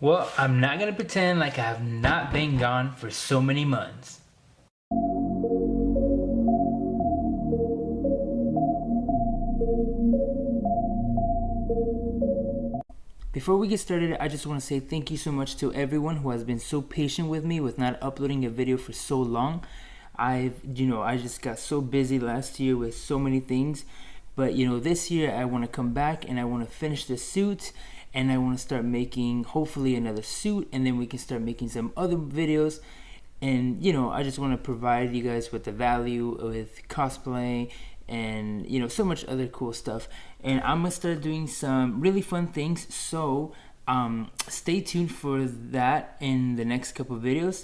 Well, I'm not gonna pretend like I have not been gone for so many months. Before we get started, I just want to say thank you so much to everyone who has been so patient with me with not uploading a video for so long. I just got so busy last year with so many things, but this year I want to come back and I want to finish the suit, and I want to start making hopefully another suit, and then we can start making some other videos. And I just want to provide you guys with the value with cosplay and so much other cool stuff. And I'm gonna start doing some really fun things, so stay tuned for that in the next couple of videos.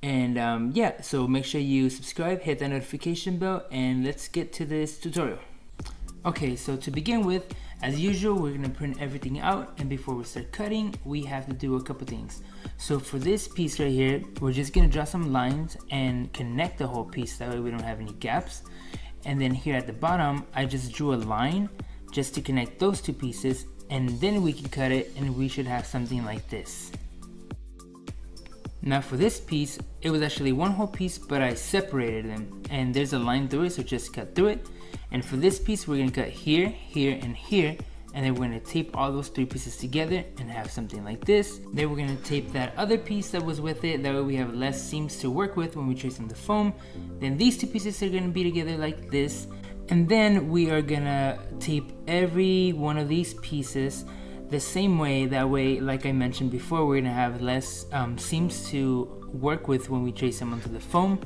And yeah, so make sure you subscribe, hit that notification bell, and let's get to this tutorial. Okay, so to begin with, as usual, we're gonna print everything out, and before we start cutting, we have to do a couple things. So for this piece right here, we're just gonna draw some lines and connect the whole piece, that way we don't have any gaps. And then here at the bottom, I just drew a line just to connect those two pieces, and then we can cut it and we should have something like this. Now for this piece, it was actually one whole piece, but I separated them, and there's a line through it, so just cut through it. And for this piece, we're gonna cut here, here, and here, and then we're gonna tape all those three pieces together and have something like this. Then we're gonna tape that other piece that was with it, that way we have less seams to work with when we trace on the foam. Then these two pieces are gonna be together like this, and then we are gonna tape every one of these pieces the same way. That way, like I mentioned before, we're gonna have less seams to work with when we trace them onto the foam.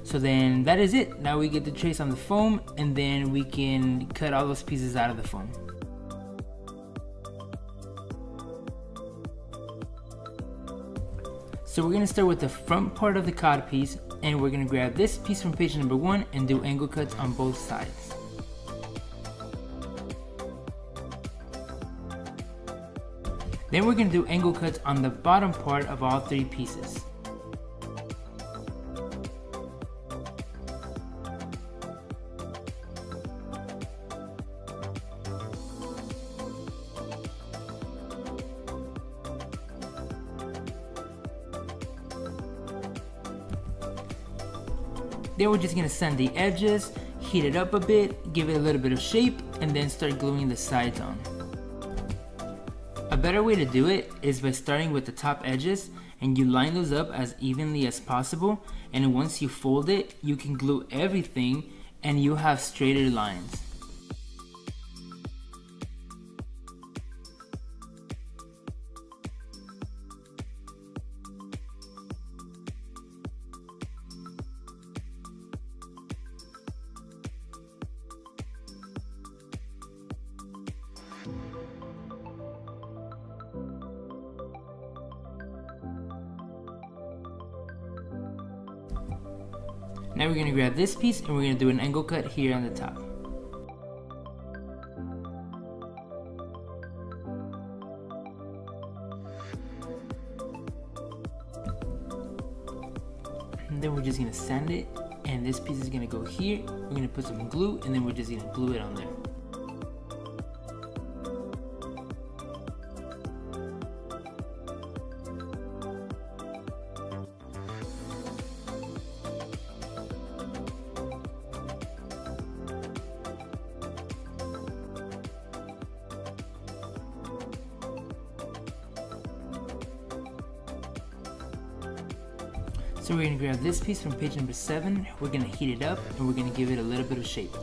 So then that is it. Now we get to trace on the foam, and then we can cut all those pieces out of the foam. So we're gonna start with the front part of the cod piece, and we're gonna grab this piece from page number 1 and do angle cuts on both sides. Then we're gonna do angle cuts on the bottom part of all three pieces. Then we're just gonna sand the edges, heat it up a bit, give it a little bit of shape, and then start gluing the sides on. A better way to do it is by starting with the top edges, and you line those up as evenly as possible, and once you fold it, you can glue everything and you'll have straighter lines. Now we're going to grab this piece and we're going to do an angle cut here on the top. And then we're just going to sand it, and this piece is going to go here. We're going to put some glue, and then we're just going to glue it on there. So we're going to grab this piece from page number 7, we're going to heat it up, and we're going to give it a little bit of shape.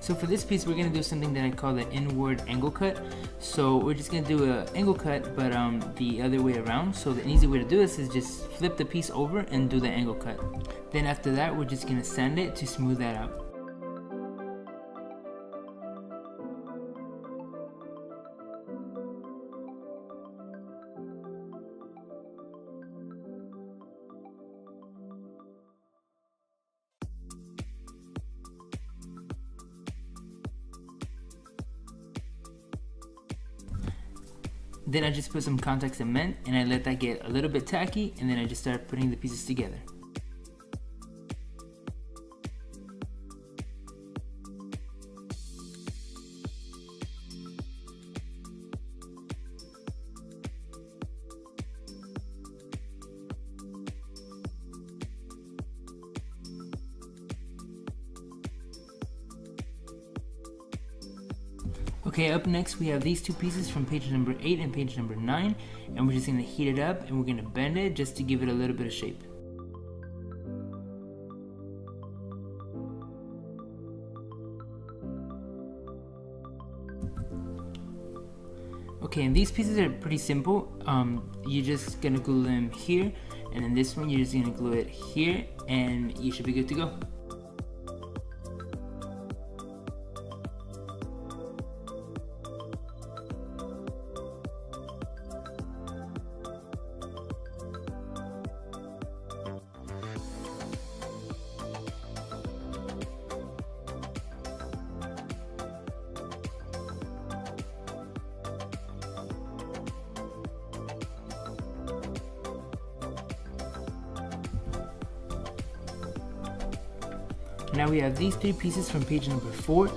So for this piece, we're going to do something that I call the inward angle cut. So we're just going to do an angle cut, but the other way around. So the easy way to do this is just flip the piece over and do the angle cut. Then after that, we're just going to sand it to smooth that out. Then I just put some contact cement and I let that get a little bit tacky, and then I just start putting the pieces together. Okay, up next we have these two pieces from page number 8 and page number 9, and we're just going to heat it up and we're going to bend it just to give it a little bit of shape. Okay, and these pieces are pretty simple. You're just gonna glue them here, and then this one you're just gonna glue it here, and you should be good to go. Now we have these three pieces from page number 4,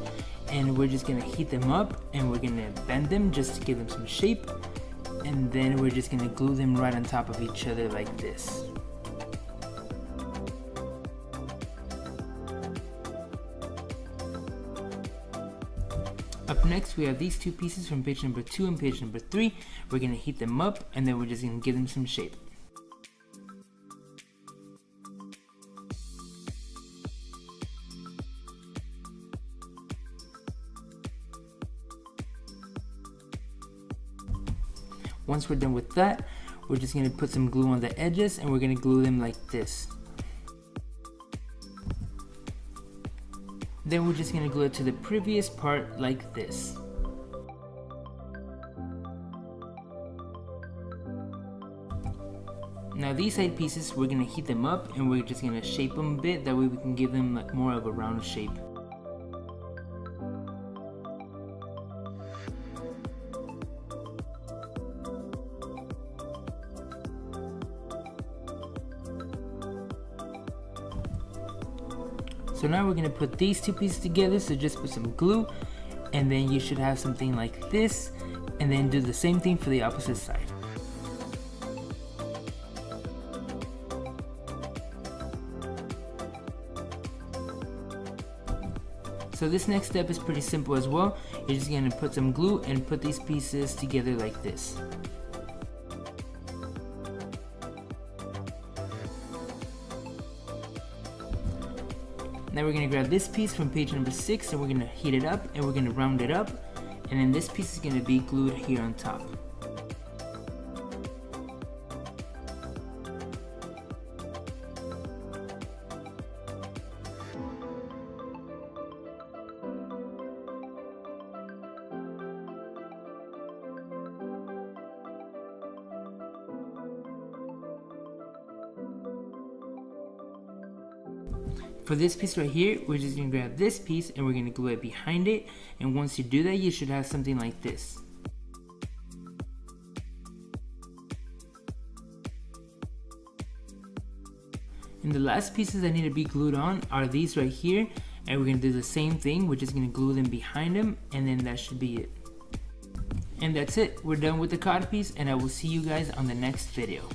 and we're just gonna heat them up and we're gonna bend them just to give them some shape, and then we're just gonna glue them right on top of each other like this. Up next we have these two pieces from page number 2 and page number 3. We're gonna heat them up and then we're just gonna give them some shape. Once we're done with that, we're just going to put some glue on the edges and we're going to glue them like this. Then we're just going to glue it to the previous part like this. Now these side pieces, we're going to heat them up and we're just going to shape them a bit, that way we can give them like more of a round shape. So now we're going to put these two pieces together, so just put some glue and then you should have something like this, and then do the same thing for the opposite side. So this next step is pretty simple as well. You're just going to put some glue and put these pieces together like this. Now we're going to grab this piece from page number 6 and we're going to heat it up and we're going to round it up, and then this piece is going to be glued here on top. For this piece right here, we're just going to grab this piece and we're going to glue it behind it, and once you do that, you should have something like this. And the last pieces that need to be glued on are these right here, and we're going to do the same thing. We're just going to glue them behind them, and then that should be it. And that's it. We're done with the cod piece, and I will see you guys on the next video.